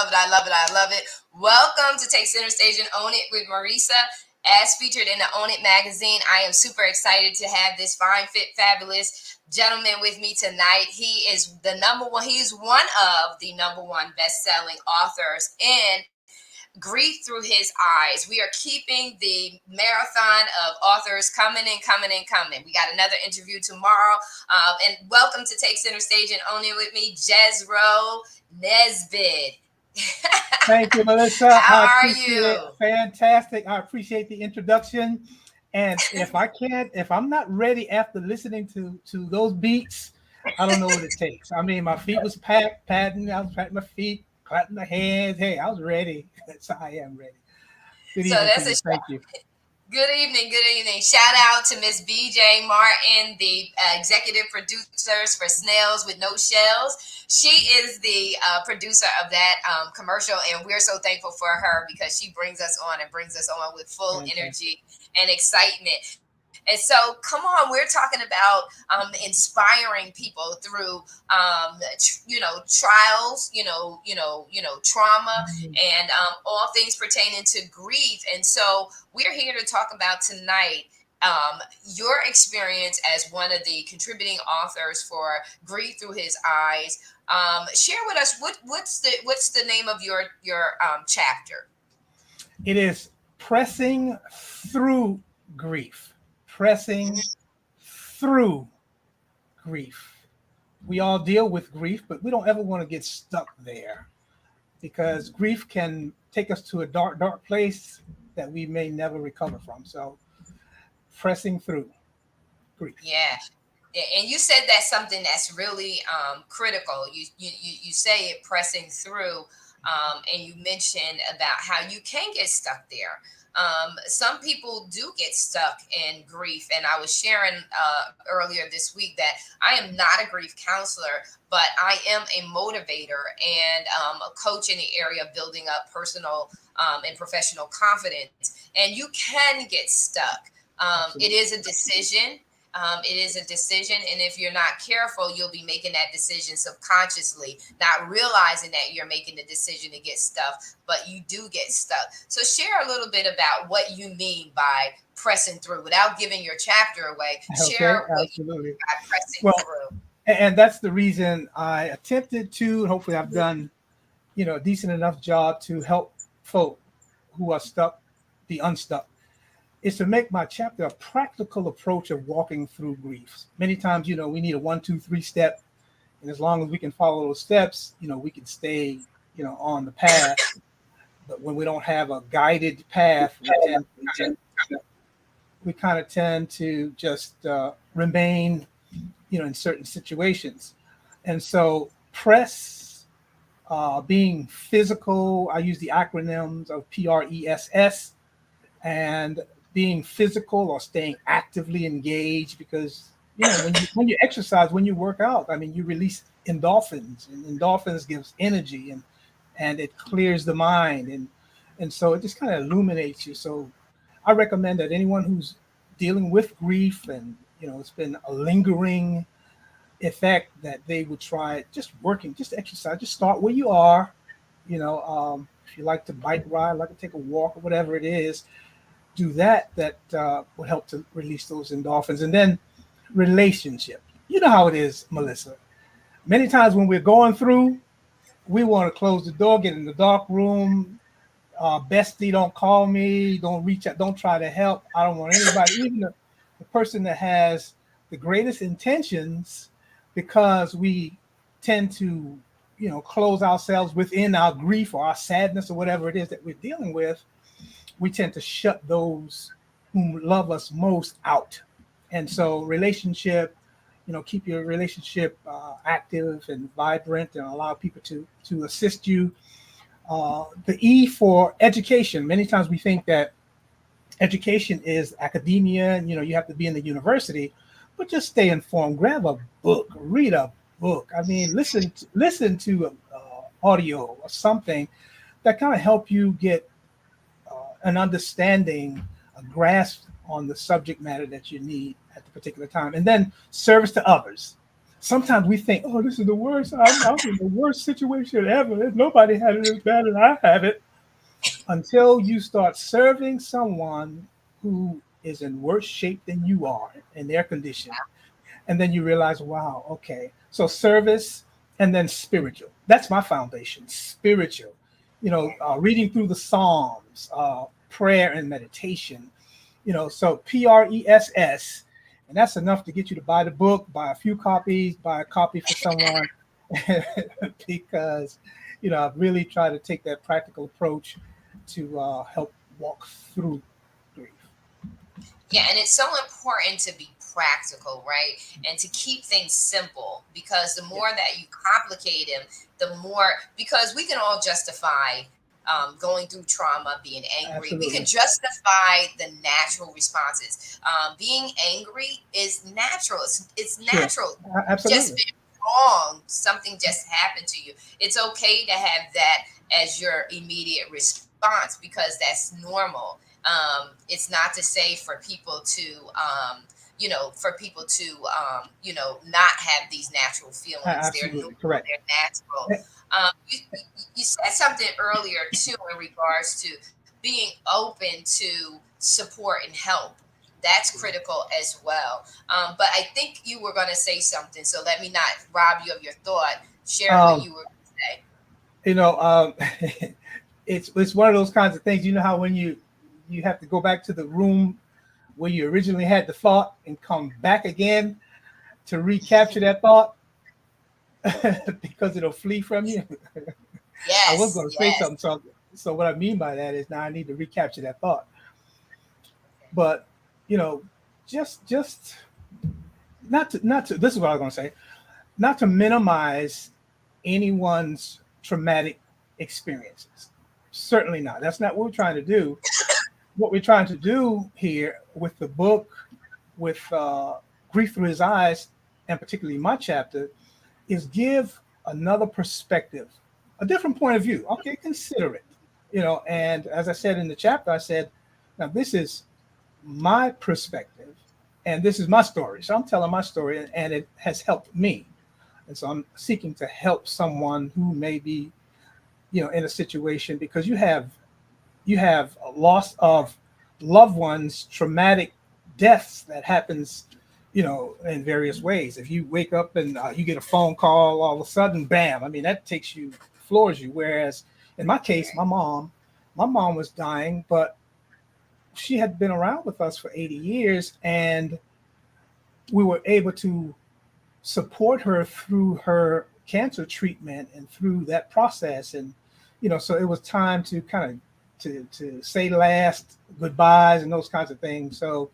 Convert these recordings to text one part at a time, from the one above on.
love it. I love it. I love it. Welcome to Take Center Stage and Own It with Marissa. As featured in the Own It magazine, I am super excited to have this fine, fit, fabulous gentleman with me tonight. He is the number one, he's one of the number one best-selling authors in Grief Through His Eyes. We are keeping the marathon of authors coming and coming and coming. We got another interview tomorrow. And welcome to Take Center Stage and Own It with me, JESRO NESBITT. Thank you, Melissa. How are you? Fantastic. I appreciate the introduction. And if I'm not ready after listening to those beats, I don't know what it takes. I mean, my feet was patting. I was patting my feet, clapping my hands. Hey, I was ready. So I am ready. Good So evening that's to you. Thank you. Good evening. Good evening. Shout out to Miss BJ Martin, the executive producers for Snails with No Shells. She is the producer of that commercial, and we're so thankful for her because she brings us on with full energy and excitement. And so, come on, we're talking about inspiring people through, trials, trauma, and all things pertaining to grief. And so, we're here to talk about tonight your experience as one of the contributing authors for Grief Through His Eyes. Share with us what's the name of your chapter? It is Pressing Through Grief. Pressing through grief. We all deal with grief, but we don't ever want to get stuck there because grief can take us to a dark, dark place that we may never recover from. So pressing through grief. Yeah. And you said that's something that's really critical. You say it, pressing through, and you mentioned about how you can get stuck there. Some people do get stuck in grief, and I was sharing earlier this week that I am not a grief counselor, but I am a motivator and a coach in the area of building up personal and professional confidence. And you can get stuck. It is a decision. And if you're not careful, you'll be making that decision subconsciously, not realizing that you're making the decision to get stuck, but you do get stuck. So share a little bit about what you mean by pressing through without giving your chapter away. Share what you mean by pressing through. And that's the reason I attempted to, hopefully I've done, a decent enough job to help folk who are stuck, be unstuck. Is to make my chapter a practical approach of walking through grief. Many times, we need a 1, 2, 3 step. And as long as we can follow those steps, we can stay, on the path. But when we don't have a guided path, we kind of tend to just remain, in certain situations. And so press, being physical, I use the acronyms of PRESS, and being physical or staying actively engaged, because when you exercise, when you work out, I mean, you release endorphins, and endorphins gives energy and it clears the mind, and so it just kind of illuminates you. So I recommend that anyone who's dealing with grief and it's been a lingering effect, that they would try just exercise, just start where you are. If you like to bike ride, like to take a walk or whatever it is, do that will help to release those endorphins. And then relationship. You know how it is, Melissa. Many times when we're going through, we want to close the door, get in the dark room. Bestie, don't call me. Don't reach out. Don't try to help. I don't want anybody, even the person that has the greatest intentions, because we tend to, close ourselves within our grief or our sadness or whatever it is that we're dealing with. We tend to shut those who love us most out. And so relationship, keep your relationship active and vibrant, and allow people to assist you. The E for education. Many times we think that education is academia, and, you have to be in the university, but just stay informed. Grab a book, read a book. I mean, listen to audio or something that kind of help you get an understanding, a grasp on the subject matter that you need at the particular time. And then service to others. sometimes we think, oh, this is the worst. I'm in the worst situation ever. Nobody had it as bad as I have it. Until you start serving someone who is in worse shape than you are in their condition. And then you realize, wow, okay. So service and then spiritual. That's my foundation, spiritual. Reading through the Psalms, prayer and meditation. So PRESS, and that's enough to get you to buy the book, buy a few copies, buy a copy for someone, because I've really tried to take that practical approach to help walk through grief. Yeah, and it's so important to be practical, right? And to keep things simple, because the Yeah, more that you complicate them, the more, because we can all justify going through trauma, being angry. We can absolutely. justify the natural responses. Being angry is natural. It's Sure. natural. Just Absolutely. been wrong. Something just happened to you. It's okay to have that as your immediate response because that's normal. It's not to say for people to not have these natural feelings. They're Absolutely normal, correct. they're natural. You said something earlier too in regards to being open to support and help. That's critical as well. But I think you were going to say something, so let me not rob you of your thought. Share what Um, you were going to say. you know, um, it's one of those kinds of things. You know how when you have to go back to the room where you originally had the thought and come back again to recapture that thought because it'll flee from you. I was Yes, going to say yes. something. So what I mean by that is now I need to recapture that thought. Okay. But you know, just not to. This is what I was going to say. Not to minimize anyone's traumatic experiences. Certainly not. That's not what we're trying to do. What we're trying to do here with the book, with Grief Through His Eyes, and particularly my chapter, is give another perspective, a different point of view. Okay, consider it. And as I said in the chapter, I said, now this is my perspective and this is my story. So I'm telling my story and it has helped me. And so I'm seeking to help someone who may be, in a situation because you have a loss of loved ones, traumatic deaths that happens, in various ways. If you wake up and you get a phone call, all of a sudden, bam! I mean, that takes you, floors you. Whereas in my case, my mom was dying, but she had been around with us for 80 years, and we were able to support her through her cancer treatment and through that process. And so it was time to kind of to say last goodbyes and those kinds of things. So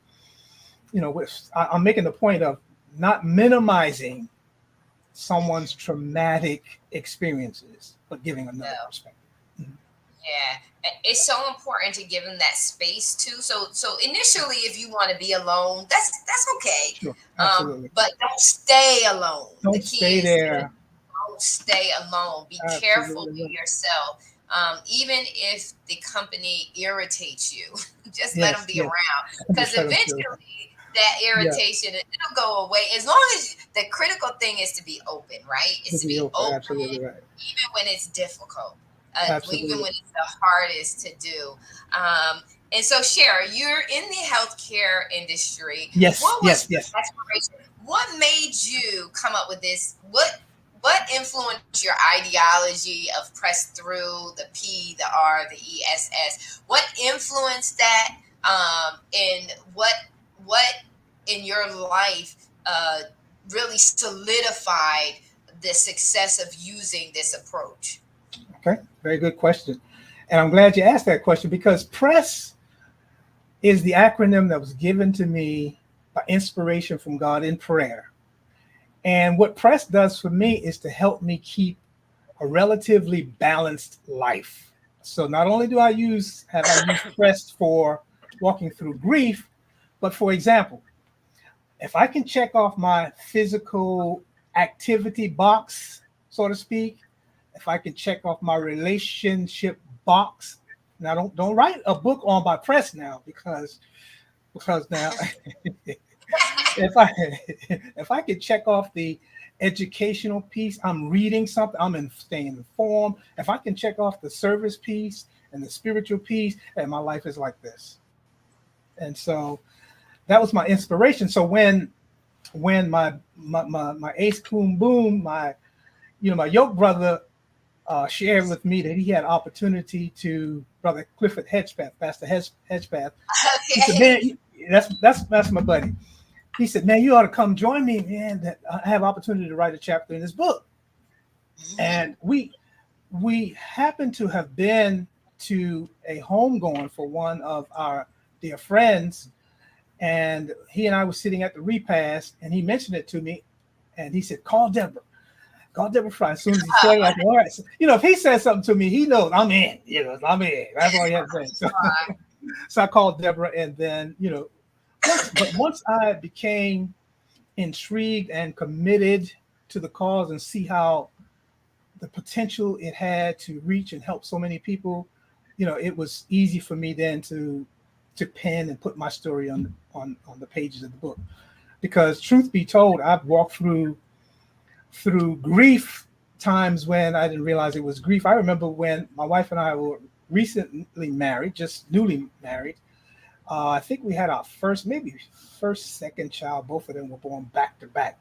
I'm making the point of not minimizing someone's traumatic experiences, but giving another No. perspective. Mhm. Yeah, it's so important to give them that space too. So initially, if you want to be alone, that's okay. Sure, absolutely. But don't stay alone. The Don't key stay is to there. don't stay alone. Be careful. Absolutely Be right. yourself. Even if the company irritates you, just let them Yes, be yes. around because Just let them feel that. eventually that Yeah, irritation it'll go away. As long as the critical thing is to be open, right? to Is to be be open. open Absolutely right. even when it's difficult, even Absolutely. when it's the hardest to do. And so, Shara, you're in the healthcare industry. Yes, What was yes, your yes. aspiration? What made you come up with this? What influenced your ideology of press through the P, the R, the ESS? What influenced that? And what in your life really solidified the success of using this approach? Okay, very good question. And I'm glad you asked that question because PRESS is the acronym that was given to me by inspiration from God in prayer. And what PRESS does for me is to help me keep a relatively balanced life. So not only do I used PRESS for walking through grief, but for example, if I can check off my physical activity box, so to speak, if I can check off my relationship box. Now don't write a book on by press now because now if I if I could check off the educational piece, I'm reading something, staying informed. If I can check off the service piece and the spiritual piece, and my life is like this. And so that was my inspiration. So when my ace coon boom, my yoke brother shared with me that he had opportunity to Brother Clifford Hedgepath, Pastor Hedgepath. He said, Okay. "Man, that's my buddy." He said, "Man, you ought to come join me, man. That I have opportunity to write a chapter in this book." Mhm. And we happened to have been to a homegoing for one of our dear friends, and he and I were sitting at the repast, and he mentioned it to me, and he said, "Call Deborah." Call Deborah Fry. As soon as he said it, I said, "All right." So, if he says something to me, he knows I'm in. I'm in. That's all he had to say. So I called Deborah, and then once I became intrigued and committed to the cause and see how the potential it had to reach and help so many people, it was easy for me then to pen and put my story on the pages of the book. Because truth be told, I've walked through grief times when I didn't realize it was grief. I remember when my wife and I were recently married, just newly married. I think we had our second child. Both of them were born back to back,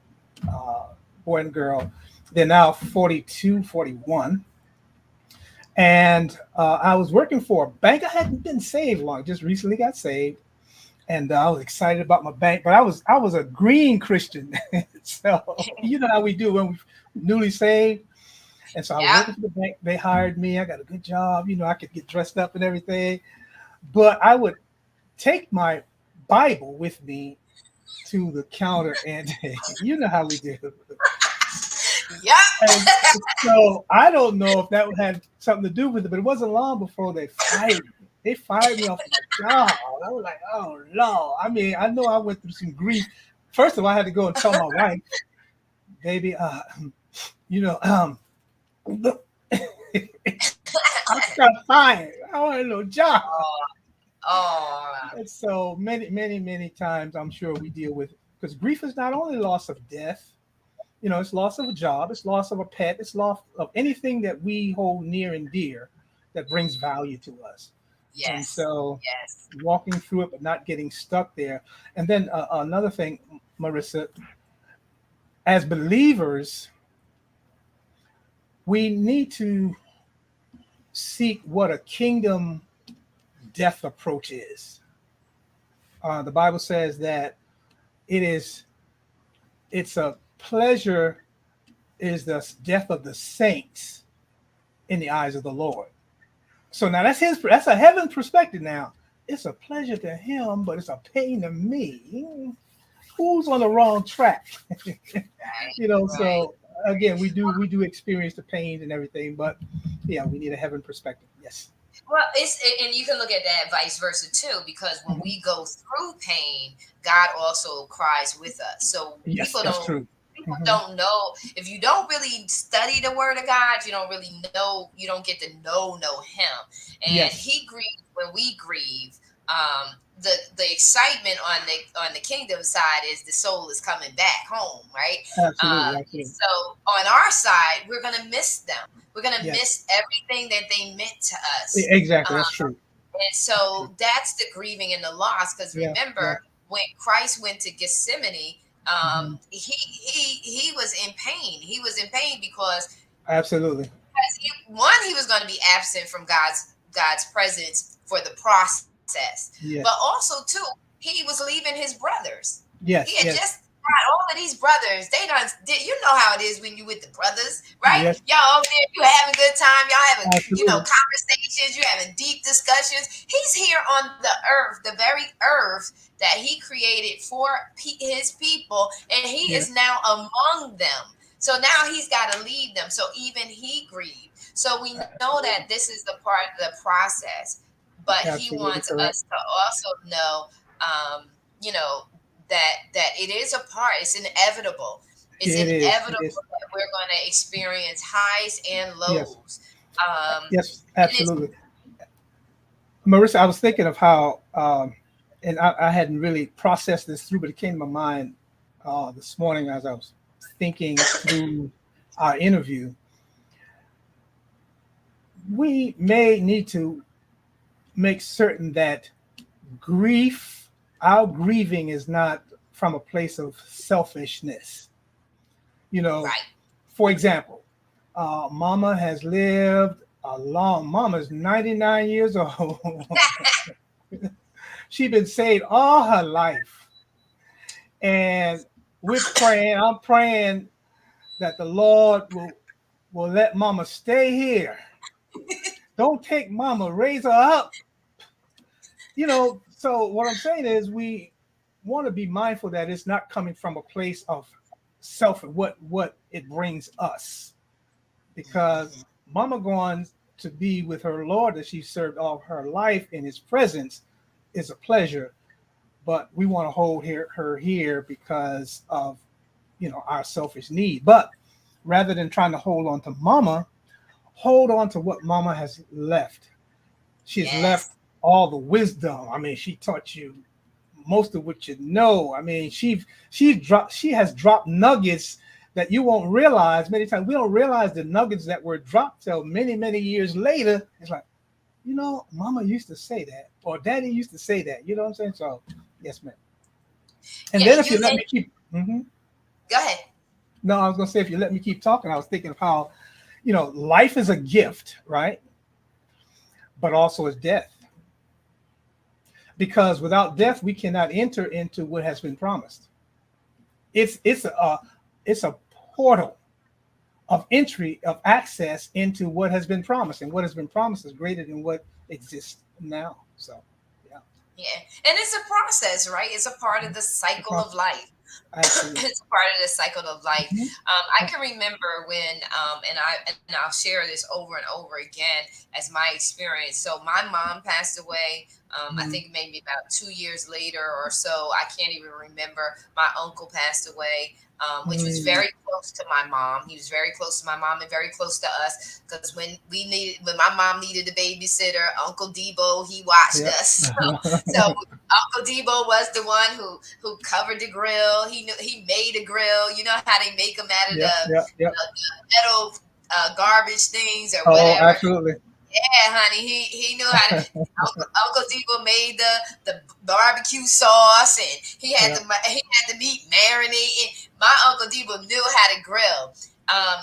boy and girl. They're now 42, 41. And I was working for a bank. I hadn't been saved long, just recently got saved. And I was excited about my bank, but I was a green Christian. So you know how we do when we newly saved. And so I was Yep. working for the bank. They hired me. I got a good job. I could get dressed up and everything. But I would take my Bible with me to the counter, and you know how we do. Yep. And so I don't know if that had something to do with it, but it wasn't long before they fired me. They fired me off my job. I was like, oh no. I mean, I know I went through some grief. First of all, I had to go and tell my wife, baby, you know, look, I got fired. I want a little job. Oh, And so many, many, many times I'm sure we deal with, because grief is not only loss of death, it's loss of a job, it's loss of a pet, it's loss of anything that we hold near and dear that brings value to us. And yes. so Yes. walking through it, but not getting stuck there. And then another thing, Marissa, as believers, we need to seek what a kingdom death approach is. The Bible says that it is it's a pleasure is the death of the saints in the eyes of the Lord. So now that's a heaven perspective. Now it's a pleasure to him, but it's a pain to me. Who's on the wrong track? Right. Right. So again, we do experience the pain and everything, but yeah, we need a heaven perspective. Yes. Well, and you can look at that vice versa too, because when Mhm. we go through pain, God also cries with us. So Yes, people that's don't true. people Hmm. don't know, if you don't really study the word of God, you don't really know, you don't get to know him. And Yes, he grieves when we grieve. The excitement on the kingdom side is the soul is coming back home, right? absolutely, absolutely. So on our side, we're gonna miss them. We're gonna Yes, miss everything that they meant to us. exactly. That's true. And That's true. so that's the grieving and the loss. Because Yeah, yeah. remember, when Christ went to Gethsemane, Hmm. he was in pain. He was in pain Absolutely. because he was going to be absent from God's presence for the process, but Yes, also too, he was leaving his brothers. He had yes, just yes, got all of these brothers. They done did, you know how it is when you with the brothers, right? yes. Y'all over there, you having a good time. Y'all having Absolutely. conversations. You having deep discussions. He's here on the earth, the very earth that he created for his people, and he Yeah, is now among them. So now he's got to lead them. So even he grieved. So we know that absolutely, this is the part of the process, but he absolutely wants correct. us to also know, um, you know, that it is a part. It's inevitable. It's It is. It inevitable is. that we're going to experience highs and Yes, lows. Um, yes, and it's absolutely. Marissa, I was thinking of how and I hadn't really processed this through, but it came to my mind this morning as I was thinking through our interview. We may need to make certain that grief, our grieving, is not from a place of selfishness. You know, Right. for example, Mama has lived a long. Mama's 99 years old. She's been saved all her life, and we're praying. I'm praying that the Lord will let Mama stay here. Don't take Mama, raise her up. So what I'm saying is we want to be mindful that it's not coming from a place of self and what it brings us, because Mama going to be with her Lord that she served all of her life in His presence is a pleasure, but we want to hold her here because of our selfish need. But rather than trying to hold on to Mama, hold on to what Mama has left. She has left Yes. all the wisdom. I mean, she taught you most of what you know. I mean, she has dropped nuggets that you won't realize many times. We don't realize the nuggets that were dropped till many years later. It's like, Mama used to say that, or Daddy used to say that. You know what I'm saying? So, yes, ma'am. And Yeah. then And if you you let and me keep, go ahead. no, I was gonna say if you let me keep talking, I was thinking of how, life is a gift, right? But also is death, because without death we cannot enter into what has been promised. It's a portal of entry, of access into what has been promised, and what has been promised is greater than what exists now. So, yeah, Yeah. And it's a process, right? It's a part of the the cycle of process, life. absolutely. It's part of the cycle of life. Mhm. I can remember when, and I'll share this over and over again as my experience. So my mom passed away. I Mhm. think maybe about 2 years later or so. I can't even remember. My uncle passed away. Which was Mhm. very close to my mom. He was very close to my mom and very close to us because when my mom needed a babysitter, Uncle Debo, he watched Yep. us. So Uncle Debo was the one who covered the grill. He knew he made a grill. You know how they make them out of Yep. Yep. Yep. the metal garbage things or Oh, whatever. absolutely. Yeah, honey, he knew how to. Uncle Debo made the barbecue sauce, and Yeah. he had the meat marinated. My Uncle Debo knew how to grill.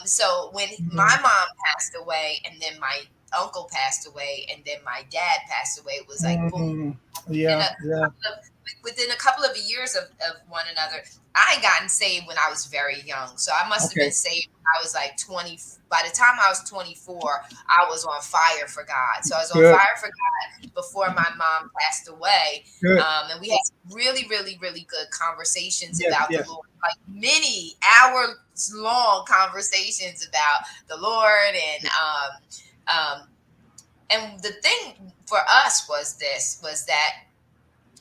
So when my Mhm. mom passed away, and then my uncle passed away, and then my dad passed away, it was like boom, Mhm. within Yeah. a Yeah. couple of within a couple of years of one another. I gotten saved when I was very young. So I must have been Okay. saved when I was like 20. By the time I was 24, I was on fire for God. So I was on Good. fire for God before my mom passed away. Good. And we had some really good conversations Yes. about the Yes. Lord, like many hours long conversations about the Lord. And the thing for us was that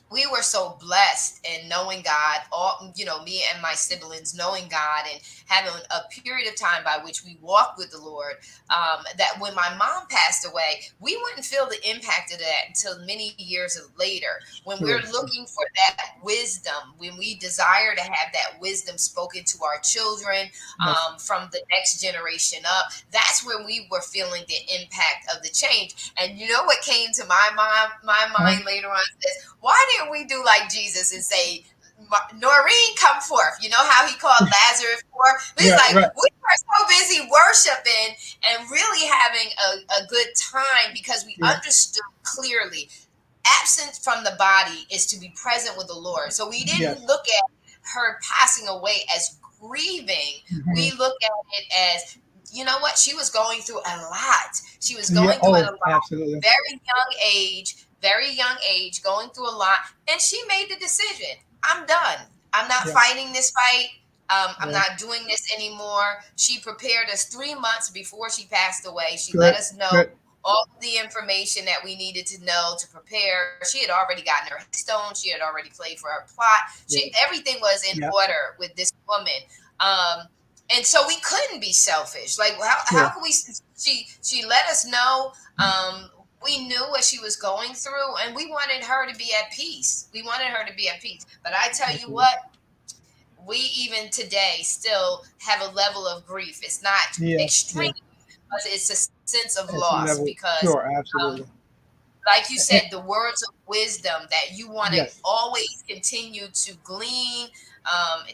we were so blessed in knowing God, all me and my siblings knowing God and having a period of time by which we walked with the Lord. That when my mom passed away, we wouldn't feel the impact of that until many years later. When we're True. looking for that wisdom, when we desire to have that wisdom spoken to our children Yes. from the next generation up, that's when we were feeling the impact of the change. And you know what came to my Uh-huh. mind later on? Why didn't we do like Jesus and say, Noreen, come forth? You know how he called Lazarus forth? But it's Yeah. like Right. we were so busy worshiping and really having a good time because we Yeah. understood clearly absent from the body is to be present with the Lord. So we didn't Yes. look at her passing away as grieving. Hmm. We look at it as, you know what? She was going through a lot. She was Yeah. going through a Oh, lot, absolutely. very young age, going through a lot. And she made the decision. I'm done. I'm not Yeah. fighting this fight. I'm Yeah. not doing this anymore. She prepared us 3 months before she passed away. She let Good. us know Good. all the information that we needed to know to prepare. She had already gotten her headstone. She had already played for her plot. Good. Everything was in Yeah. order with this woman. Um, and so we couldn't be selfish. Like how True. could we? She let us know. we knew what she was going through, and we wanted her to be at peace. We wanted her to be at peace. But I tell you Absolutely. what, we even today still have a level of grief. It's not Yes, extreme, yes. but it's a sense of It's a loss level. because, Sure, um, absolutely. like you said, And, the words of wisdom that you want to yes, always continue to glean,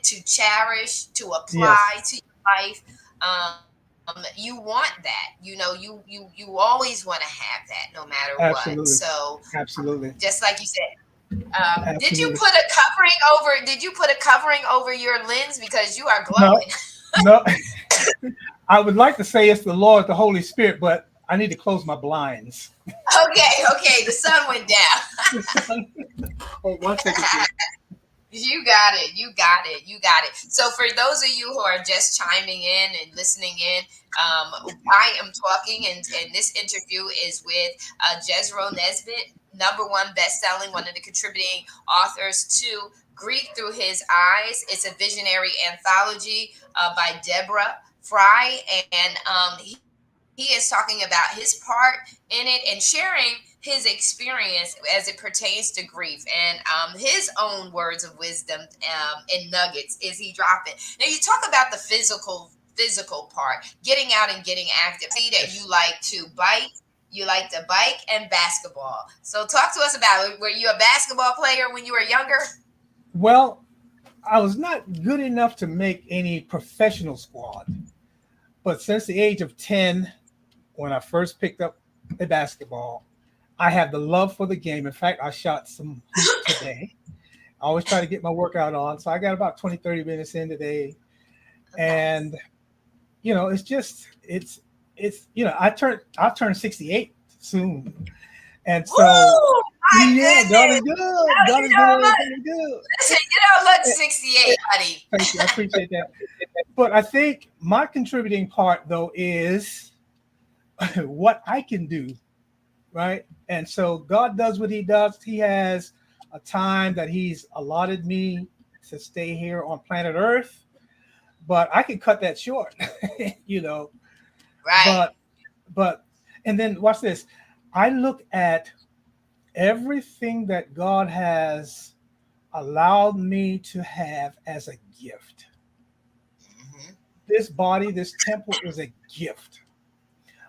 to cherish, to apply yes, to your life. You want that. You always want to have that no matter what. absolutely, So, absolutely, just like you said, did you absolutely. put a covering over? Did you put a covering over your lens because you are No, glowing? no. I would like to say it's the Lord, the Holy Spirit, but I need to close my blinds. Okay, okay. The sun went down. Oh, 1 second, please. You got it. You got it. You got it. So, for those of you who are just chiming in and listening in, I am talking, and this interview is with JESRO Nesbitt, number one best-selling, one of the contributing authors to Greek Through His Eyes. It's a visionary anthology by Deborah Fry, and he is talking about his part in it and sharing his experience as it pertains to grief and his own words of wisdom and nuggets is he dropping. Now you talk about the physical part, getting out and getting active. I see that Yes. you like to bike and basketball. So talk to us about it. Were you a basketball player when you were younger? Well, I was not good enough to make any professional squad, but since the age of 10, when I first picked up a basketball, I have the love for the game. In fact, I shot some hoop today. I always try to get my workout on. So I got about 20, 30 minutes in today. Nice. And, it's just, I'll turn 68 soon. And so, Woo! My yeah, God is goodness. good. God You is know, good. God is good. listen, you don't look Eh, 68, buddy. Thank you. I appreciate that. But I think my contributing part, though, is what I can do, right? And so God does what He does. He has a time that He's allotted me to stay here on planet Earth, but I can cut that short, you know. Right. But, but, and then watch this. I look at everything that God has allowed me to have as a gift. Hmm. This body, this temple is a gift.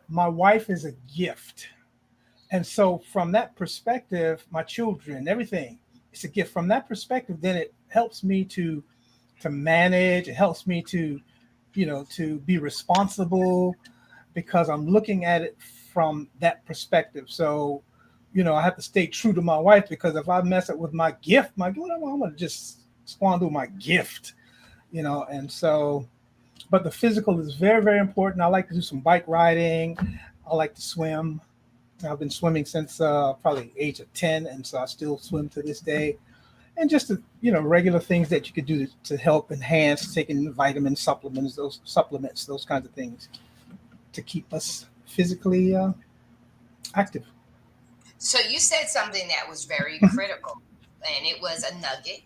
My wife is a gift. And so, from that perspective, my children, everything, it's a gift. From that perspective, then it helps me to manage. It helps me to be responsible because I'm looking at it from that perspective. So, I have to stay true to my wife because if I mess up with my gift, I'm gonna just squander my gift, And so, but the physical is very, very important. I like to do some bike riding. I like to swim. I've been swimming since probably age of 10, and so I still swim to this day. And just regular things that you could do to help enhance, taking vitamin supplements, those kinds of things to keep us physically active. So you said something that was very critical, and it was a nugget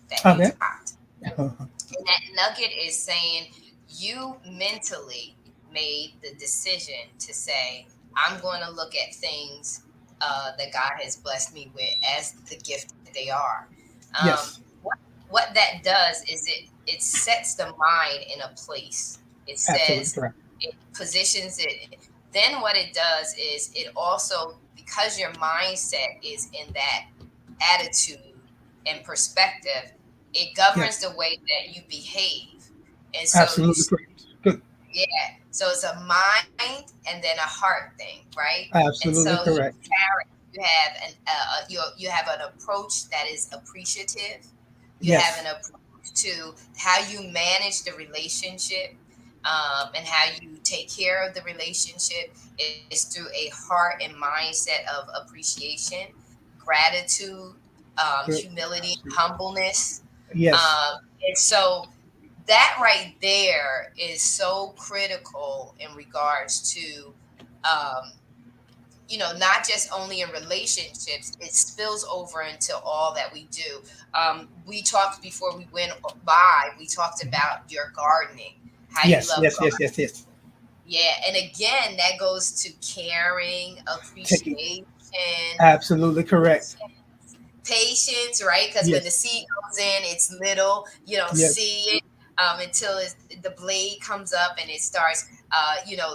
that you Okay. dropped. And that nugget is saying you mentally made the decision to say, I'm going to look at things that God has blessed me with as the gift that they are. Yes. What that does is it sets the mind in a place. It Absolutely says correct. it positions it. Then what it does is it also, because your mindset is in that attitude and perspective, it governs Yes. the way that you behave. And so Absolutely correct. Good. yeah, so it's a mind and then a heart thing, right? And so Absolutely correct. you have you have an approach that is appreciative. You have Yes. an approach to how you manage the relationship, and how you take care of the relationship is through a heart and mindset of appreciation, gratitude, Good. humility, Absolutely. humbleness. Yes. And so that right there is so critical in regards to um, not just only in relationships, it spills over into all that we do. We talked before we went by, we talked about your gardening, how you Yes. love Yes. Yes. Yes. Yes. Yeah, and again, that goes to caring, Taking appreciation, absolutely correct. patience, right? Because when the Yes, seed goes in, it's little. You don't yes, see it until the blade comes up and it starts,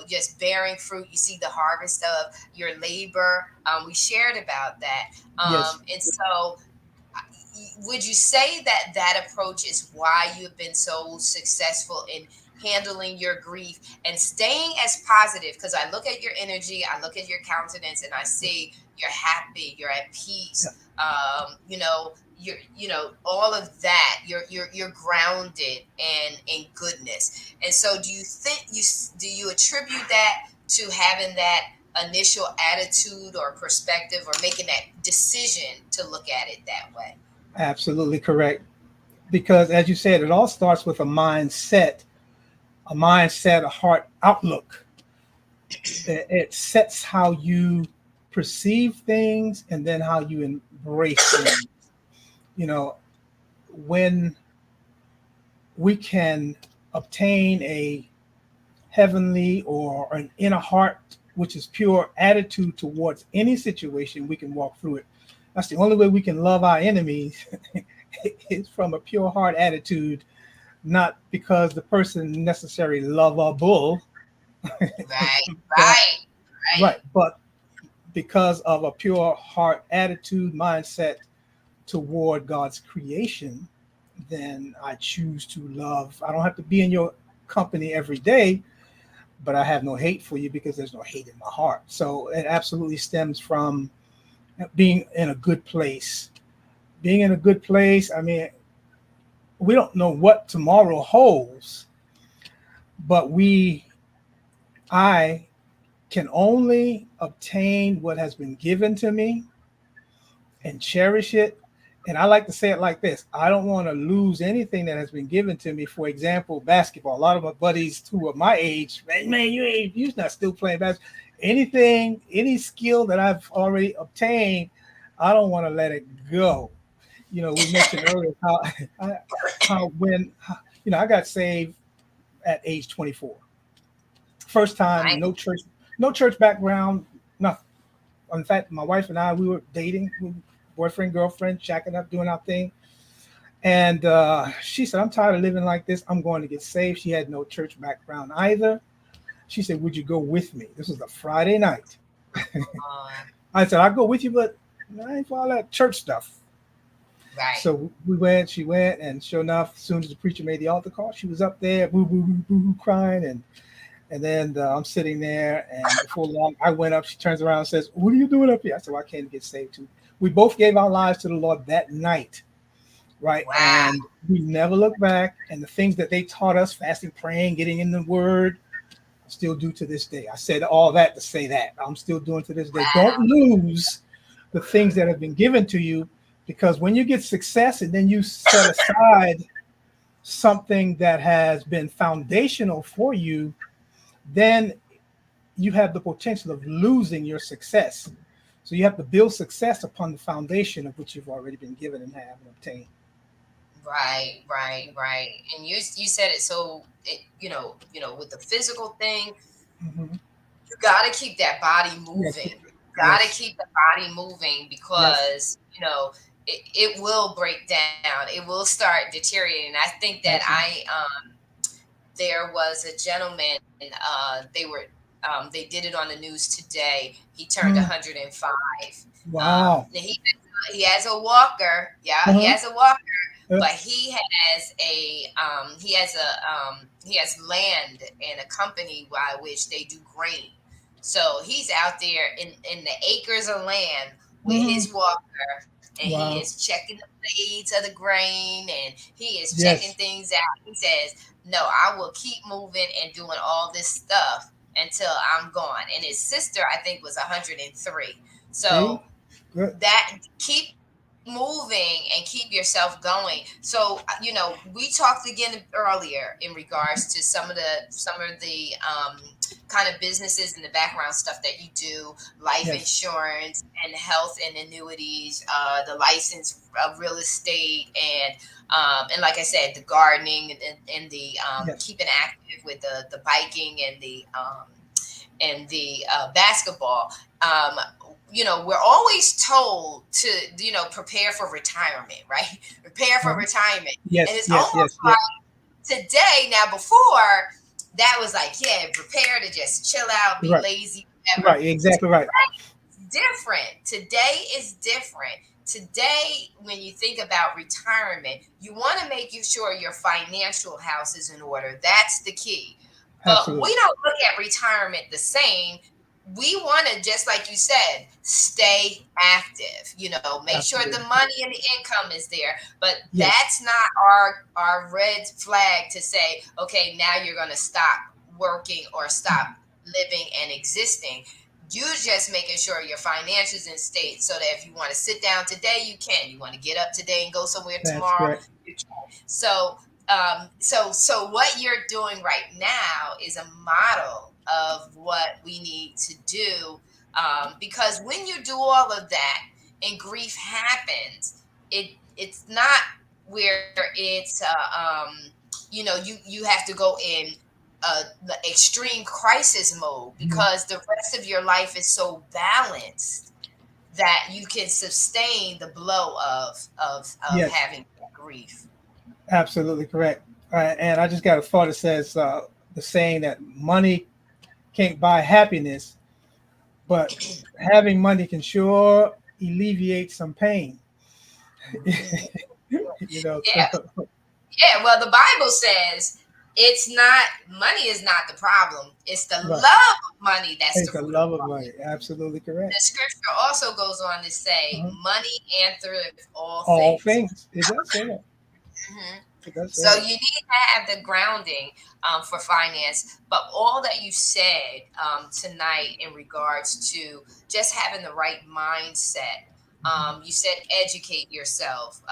just bearing fruit. You see the harvest of your labor. We shared about that, yes, and so would you say that that approach is why you have been so successful in handling your grief and staying as positive? Because I look at your energy, I look at your countenance, and I see you're happy, you're at yeah, peace. You're all of that. You're grounded and in goodness. And so, do you think do you attribute that to having that initial attitude or perspective, or making that decision to look at it that way? absolutely correct. Because as you said, it all starts with a mindset, a heart outlook. It sets how you perceive things and then how you embrace things. You know, when we can obtain a heavenly or an inner heart, which is pure attitude towards any situation, we can walk through it. That's the only way we can love our enemies is from a pure heart attitude, not because the person necessarily lovable, Right, but right, right, right, but because of a pure heart attitude mindset toward God's creation, then I choose to love. I don't have to be in your company every day, but I have no hate for you because there's no hate in my heart. So it absolutely stems from being in a good place. Being in a good place, I mean, we don't know what tomorrow holds, but I can only obtain what has been given to me and cherish it. And I like to say it like this: I don't want to lose anything that has been given to me. For example, basketball. A lot of my buddies who are my age, man, you're not still playing basketball. Anything, any skill that I've already obtained, I don't want to let it go. We mentioned earlier how when I got saved at age 24. First time, right. no church background, nothing. In fact, my wife and I, we were dating, boyfriend, girlfriend, shacking up, doing our thing. And she said, I'm tired of living like this. I'm going to get saved. She had no church background either. She said, would you go with me? This was a Friday night. Uh, I said, I'll go with you, but I ain't for all that church stuff. right. So we went, she went, and sure enough, as soon as the preacher made the altar call, she was up there, boo, boo, boo, boo, boo, crying. And then I'm sitting there, and before long, I went up. She turns around and says, what are you doing up here? I said, well, I came to get saved too. We both gave our lives to the Lord that night, right? Wow. And we never looked back. And the things that they taught us, fasting, praying, getting in the Word, I still do to this day. I said all that to say that. I'm still doing to this day. Don't Wow. lose the things that have been given to you, because when you get success and then you set aside something that has been foundational for you, then you have the potential of losing your success. So you have to build success upon the foundation of which you've already been given and have and obtained. Right, right, right. And you said it so with the physical thing, Mm-hmm. you got to keep that body Yes, moving. Got to yes, keep the body moving yes, because, it will break down. It will start deteriorating. I think that absolutely. there was a gentleman, they did it on the news today. He turned Mm, 105. wow. Now he has a walker. Yeah, he Uh-huh. has a walker, Uh, but he has land and a company by which they do grain. So he's out there in the acres of land with mhm. his walker, and he is Wow. checking the blades of the grain, and he is checking Yes. things out. He says, "No, I will keep moving and doing all this stuff until I'm gone." And his sister, I think, was 103. See? So Good. that keeping that moving and keep yourself going. So we talked again earlier in regards to some of the kind of businesses and the background stuff that you do, life Yes. insurance and health and annuities, the license of real estate, and like I said, the gardening and the Yes. keeping active with the biking and the basketball. um, we're always told to, prepare for retirement, right? Prepare for Uh, retirement. And yes. it's Yes. almost Yes. Yes. like today, now before, that was like, yeah, prepare to just chill out, be Right. lazy, whatever. Right. Exactly right. Different. Today is different. Today, when you think about retirement, you want to make sure your financial house is in order. That's the key. But Absolutely. we don't look at retirement the same. We want to, just like you said, stay active. Make sure the Absolutely. money and the income is there. But Yes. that's not our red flag to say, okay, now you're going to stop working or stop living and existing. You just making sure your finances in state so that if you want to sit down today, you can. You want to get up today and go somewhere That's tomorrow, correct. you can. So what you're doing right now is a model of what we need to do, because when you do all of that and grief happens, it's not where it's you have to go in the extreme crisis mode, Mhm. because the rest of your life is so balanced that you can sustain the blow of Yes. having grief. Absolutely correct. And I just got a thought that says the saying that money can't buy happiness, but having money can sure alleviate some pain. Mhm. Yeah, So yeah. Well, the Bible says it's not money is not the problem. It's the right. love of money that's It's the the root of love of all. money. Absolutely correct. The scripture also goes on to say, Uh-huh. "Money answereth all All things." things. It does say that. Mhm. It does say So that. you need to have the grounding for finance, but all that you said tonight in regards to just having the right mindset. You said educate yourself.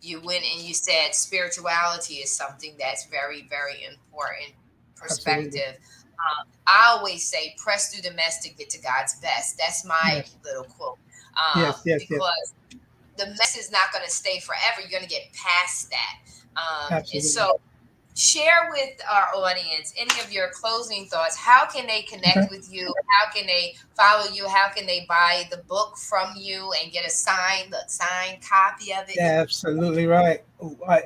You went and you said spirituality is something that's very, very important. Absolutely. Perspective. I always say, press through the mess to get to God's best. That's my Yes. little quote. Yes. Yes. Yes. Because the mess is not going to stay forever. You're going to get past that. And Absolutely. so, share with our audience any of your closing thoughts. How can they Okay. connect with you? How can they follow you? How can they buy the book from you and get a signed copy of it? Absolutely right.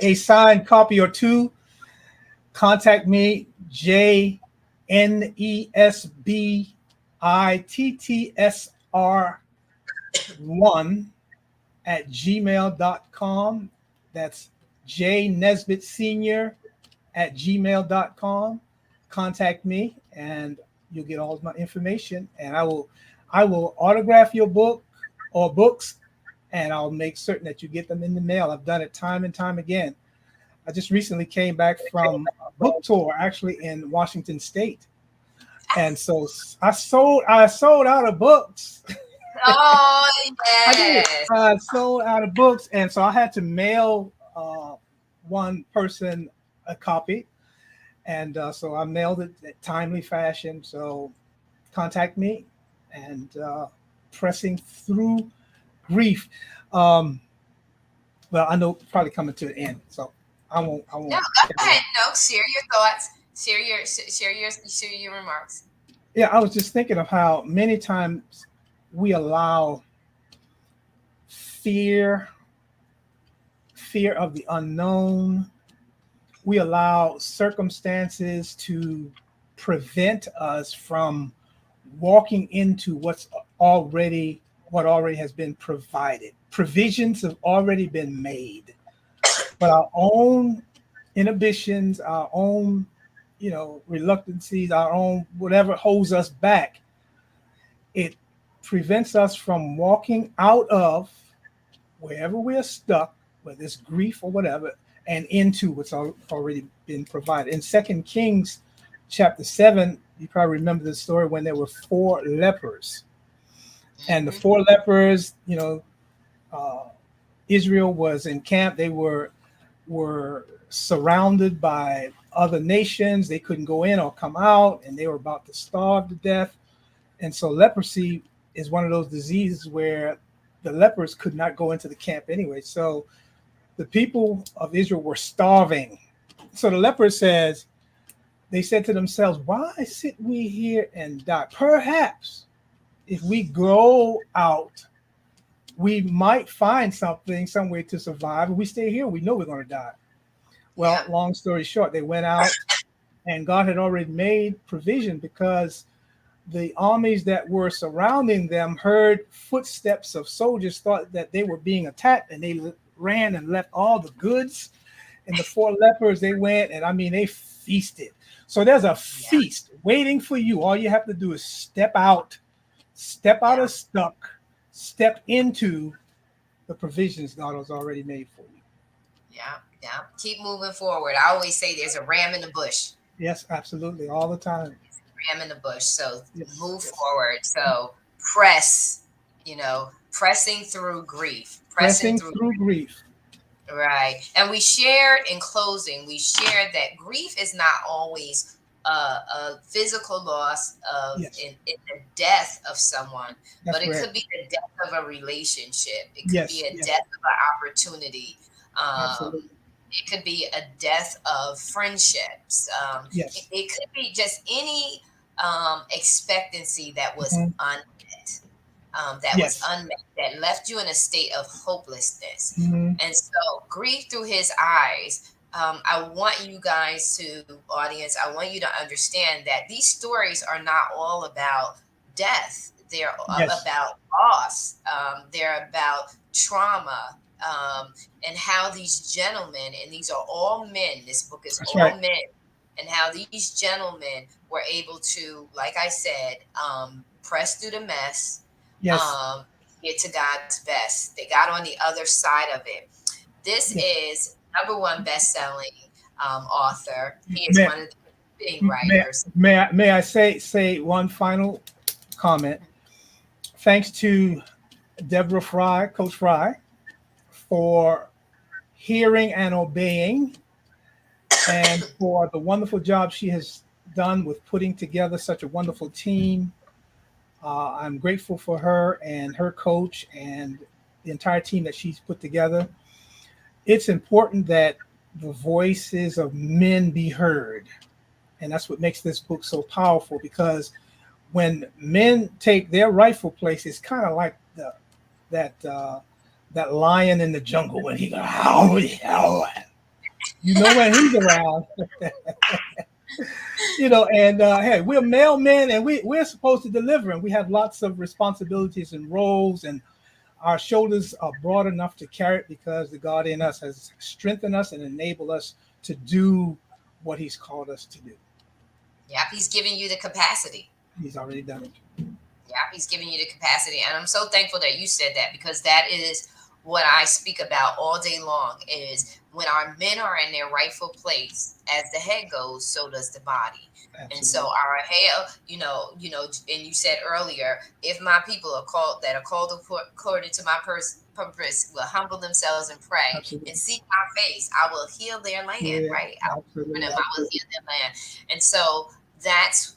A signed copy or two. Contact me, JNESBITTSR1 at gmail.com. That's J Nesbitt Senior at gmail.com. Contact me and you'll get all of my information. And I will autograph your book or books, and I'll make certain that you get them in the mail. I've done it time and time again. I just recently came back from a book tour actually in Washington State. And so I sold out of books. Oh, I did. yes. I sold out of books, and so I had to mail one person a copy, and so I mailed it in timely fashion. So contact me, and pressing through grief. Um, well, I know probably coming to the end, so I won't. I No, won't go carry ahead. on. No, share your thoughts. Share your remarks. Yeah, I was just thinking of how many times we allow fear, fear of the unknown. We allow circumstances to prevent us from walking into what already has been provided. Provisions have already been made, but our own inhibitions, our own, reluctancies, our own whatever holds us back, it prevents us from walking out of wherever we're stuck, whether it's grief or whatever, and into what's already been provided. In Second Kings chapter 7, you probably remember the story when there were four lepers. And the Hmm. four lepers, uh, Israel was in camp. They were surrounded by other nations. They couldn't go in or come out, and they were about to starve to death. And so leprosy is one of those diseases where the lepers could not go into the camp anyway. So the people of Israel were starving. So the leper says, they said to themselves, why sit we here and die? Perhaps if we go out, we might find something, some way to survive. If we stay here, we know we're going to die. Well, Yeah. long story short, they went out, and God had already made provision because the armies that were surrounding them heard footsteps of soldiers, thought that they were being attacked, and they ran and left all the goods. And the four lepers, they went, and I mean, they feasted. So there's a Yeah. feast waiting for you. All you have to do is step out Yeah. of stuck, step into the provisions God has already made for you. Yeah. Yeah. Keep moving forward. I always say there's a ram in the bush. Yes, absolutely, all the time. Ram in the bush. So Yes, move yes. forward. So press, pressing through grief, pressing Pressing through. through grief. Right. And we shared in closing, we shared that grief is not always a physical loss of Yes, in the death of someone, that's but it correct. could be the death of a relationship. It could be Yes, a yes, death of an opportunity. absolutely. It could be a death of friendships. Yes. It could be just any expectancy that was Mhm. unmet, Yes. that left you in a state of hopelessness. Mhm. And so, grief through his eyes. I want you guys to, audience, I want you to understand that these stories are not all about death. They're Yes, about loss. They're about trauma. And how these gentlemen, and these are all men, this book is that's right. all men, and how these gentlemen were able to, like I said, press through the mess, Yes, get to God's best. They got on the other side of it. This yes. is number one best-selling author. He is May, one of the contributing may, writers. may I say one final comment? Thanks to Deborah Fry, Coach Fry, for hearing and obeying, and for the wonderful job she has done with putting together such a wonderful team. I'm grateful for her and her coach and the entire team that she's put together. It's important that the voices of men be heard. And that's what makes this book so powerful, because when men take their rightful place, it's kind of like that that lion in the jungle when he goes, "Howl, howl." You know, when he's around, and hey, we're male men, and we're supposed to deliver, and we have lots of responsibilities and roles, and our shoulders are broad enough to carry it because the God in us has strengthened us and enabled us to do what He's called us to do. Yeah, he's giving you the capacity. He's already done it. Yeah, he's giving you the capacity. And I'm so thankful that you said that, because that is what I speak about all day long, is when our men are in their rightful place, as the head goes, so does the body. And so Absolutely. our head, and you said earlier, if my people are called according to my purpose, will humble themselves and pray and Absolutely. seek my face, I will heal their land, Yeah. right? I will deliver them, Absolutely. I will heal their land. And so that's,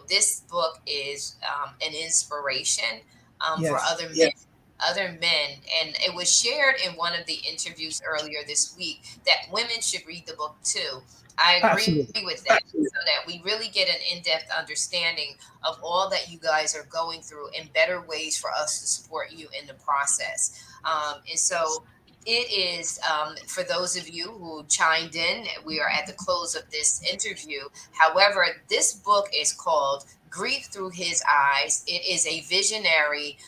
this book is an inspiration for Yes. other men, and it was shared in one of the interviews earlier this week that women should read the book too. I agree with Absolutely. that, so that we really get an in-depth understanding of all that you guys are going through, and better ways for us to support you in the process. And so it is, for those of you who chimed in, we are at the close of this interview. However, this book is called Grief Through His Eyes. It is a visionary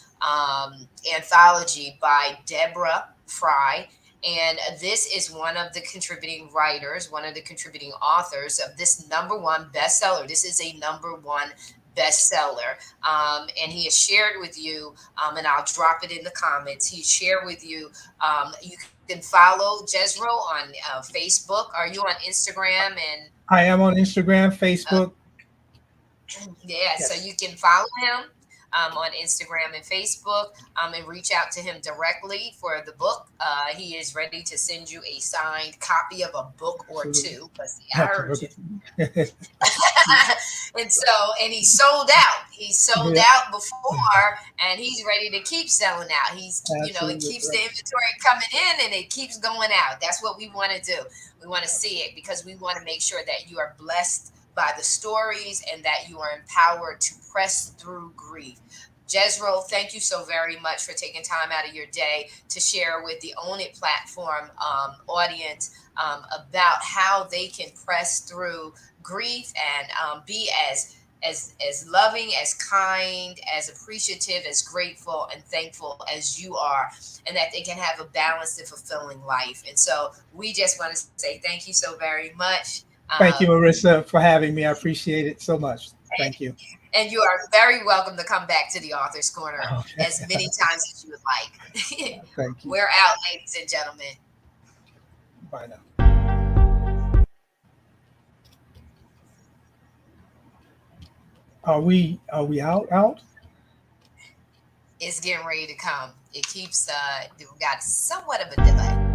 anthology by Deborah Fry. And this is one of the contributing writers, one of the contributing authors of this number one bestseller. This is a number one bestseller. And he has shared with you, and I'll drop it in the comments. He shared with you, you can follow JESRO on Facebook. Are you on Instagram? And I am on Instagram, uh, Facebook. yeah, so Yes. you can follow him. on Instagram and Facebook, and reach out to him directly for the book. He is ready to send you a signed copy of a book or Absolutely. two, because I heard you. Absolutely. And so, and he sold out. He sold Yeah, out before, and he's ready to keep selling out. It absolutely. keeps That's the right. inventory coming in and it keeps going out. That's what we want to do. We want to see it because we want to make sure that you are blessed by the stories and that you are empowered to press through grief. Jezro, thank you so very much for taking time out of your day to share with the Own It platform audience about how they can press through grief and be as loving, as kind, as appreciative, as grateful and thankful as you are, and that they can have a balanced and fulfilling life. And so we just want to say thank you so very much. Thank you, Marissa, for having me. I appreciate it so much. Thank you. And you are very welcome to come back to the Author's Corner Okay. as many times as you would like. Thank you. We're out, ladies and gentlemen. Bye now. Are we out? It's getting ready to come. It keeps, we've got somewhat of a delay.